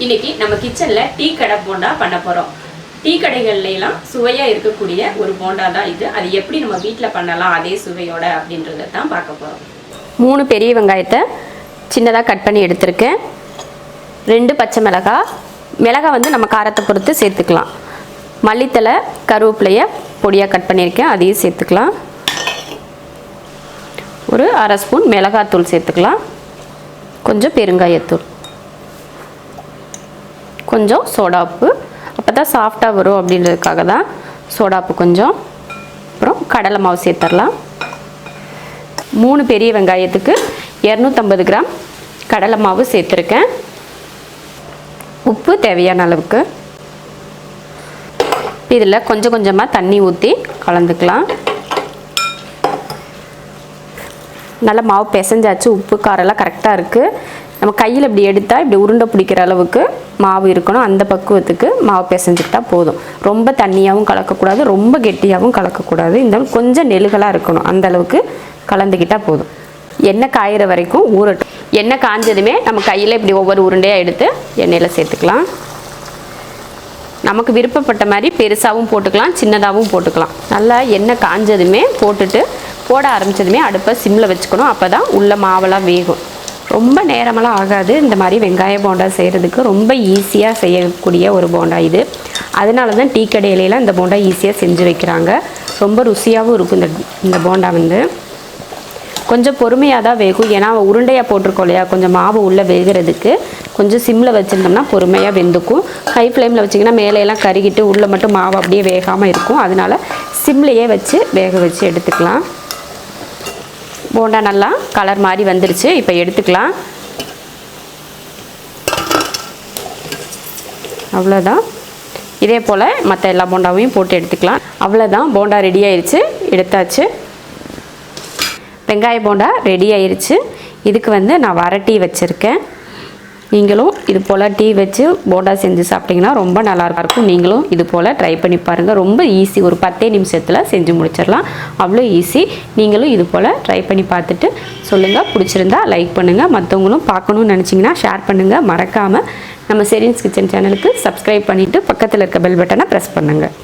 இன்னைக்கு நம்ம கிச்சன்ல டீ கடை போண்டா பண்ண போறோம். டீ கடைகள்ல எல்லாம் சுவையா இருக்கக்கூடிய ஒரு போண்டா தான் இது. அது எப்படி நம்ம வீட்ல பண்ணலாம் அதே சுவையோட அப்படின்றத தான் பார்க்க போறோம். 3 பெரிய வெங்காயத்தை சின்னதா கட் பண்ணி எடுத்துருக்கேன். 2 பச்சை மிளகாய். மிளகாய் வந்து நம்ம காரத்தை பொறுத்து சேர்த்துக்கலாம். மல்லித்தலை, கருவேப்பிலையை பொடியாக கட் பண்ணியிருக்கேன், அதையும் சேர்த்துக்கலாம். ஒரு அரை ஸ்பூன் மிளகாத்தூள் சேர்த்துக்கலாம். கொஞ்சம் பெருங்காயத்தூள், கொஞ்சம் சோடாப்பு, அப்போ தான் சாஃப்டாக வரும் அப்படின்றதுக்காக தான் சோடாப்பு கொஞ்சம். அப்புறம் கடலை மாவு சேர்த்துடலாம். 3 பெரிய வெங்காயத்துக்கு 250 கிராம் கடலை மாவு சேர்த்துருக்கேன். உப்பு தேவையான அளவுக்கு. இதில் கொஞ்சம் கொஞ்சமாக தண்ணி ஊற்றி கலந்துக்கலாம். நல்லா மாவு பிசைஞ்சாச்சு. உப்பு காரெல்லாம் கரெக்டாக இருக்குது. நம்ம கையில் இப்படி எடுத்தால் இப்படி உருண்டை பிடிக்கிற அளவுக்கு மாவு இருக்கணும். அந்த பக்குவத்துக்கு மாவு பிசைஞ்சிக்கிட்டால் போதும். ரொம்ப தண்ணியாகவும் கலக்கக்கூடாது, ரொம்ப கெட்டியாகவும் கலக்கக்கூடாது. இந்த கொஞ்சம் நெழுகலாக இருக்கணும், அந்த அளவுக்கு கலந்துக்கிட்டால் போதும். எண்ணெய் காயிற வரைக்கும் ஊறட்டும். எண்ணெய் காஞ்சதுமே நம்ம கையில் இப்படி ஒவ்வொரு உருண்டையாக எடுத்து எண்ணெயில் சேர்த்துக்கலாம். நமக்கு விருப்பப்பட்ட மாதிரி பெருசாகவும் போட்டுக்கலாம், சின்னதாகவும் போட்டுக்கலாம். நல்லா எண்ணெய் காஞ்சதுமே போட ஆரம்பித்ததுமே அடுப்பை சிம்மில் வச்சுக்கணும். அப்போ தான் உள்ள மாவெல்லாம் வேகும். ரொம்ப நேரமெல்லாம் ஆகாது. இந்த மாதிரி வெங்காய போண்டா செய்கிறதுக்கு ரொம்ப ஈஸியாக செய்யக்கூடிய ஒரு போண்டா இது. அதனால தான் டீ கடையிலலாம் இந்த போண்டா ஈஸியாக செஞ்சு வைக்கிறாங்க. ரொம்ப ருசியாகவும் இருக்கும் இந்த போண்டா. வந்து கொஞ்சம் பொறுமையாக தான் வேகும். ஏன்னா உருண்டையாக போட்டிருக்கோம் இல்லையா, கொஞ்சம் மாவு உள்ளே வேகிறதுக்கு கொஞ்சம் சிம்மில் வச்சுருந்தோம்னா பொறுமையாக வெந்துக்கும். ஹை ஃப்ளேமில் வச்சிங்கன்னா மேலையெல்லாம் கருகிட்டு உள்ளே மட்டும் மாவு அப்படியே வேகாமல் இருக்கும். அதனால் சிம்லையே வச்சு வேக வச்சு எடுத்துக்கலாம். போண்டா நல்லா கலர் மாதிரி வந்துருச்சு. இப்போ எடுத்துக்கலாம். அவ்வளோதான். இதே போல் மற்ற எல்லா போண்டாவையும் போட்டு எடுத்துக்கலாம். அவ்வளோதான், போண்டா ரெடி ஆயிடுச்சு. எடுத்தாச்சு. வெங்காய போண்டா ரெடி ஆயிடுச்சு. இதுக்கு வந்து நான் வர டீ வச்சுருக்கேன். நீங்களும் இது போல் டீ வச்சு போண்டா செஞ்சு சாப்பிட்டிங்கன்னா ரொம்ப நல்லாயிருக்கும். நீங்களும் இது போல் ட்ரை பண்ணி பாருங்கள். ரொம்ப ஈஸி. ஒரு 10 நிமிஷத்தில் செஞ்சு முடிச்சிடலாம். அவ்வளோ ஈஸி. நீங்களும் இது போல் ட்ரை பண்ணி பார்த்துட்டு சொல்லுங்கள். பிடிச்சிருந்தா லைக் பண்ணுங்கள். மற்றவங்களும் பார்க்கணுன்னு நினச்சிங்கன்னா ஷேர் பண்ணுங்கள். மறக்காமல் நம்ம ஷெரின்ஸ் கிச்சன் சேனலுக்கு சப்ஸ்கிரைப் பண்ணிவிட்டு பக்கத்தில் இருக்க பெல் பட்டனை ப்ரெஸ் பண்ணுங்கள்.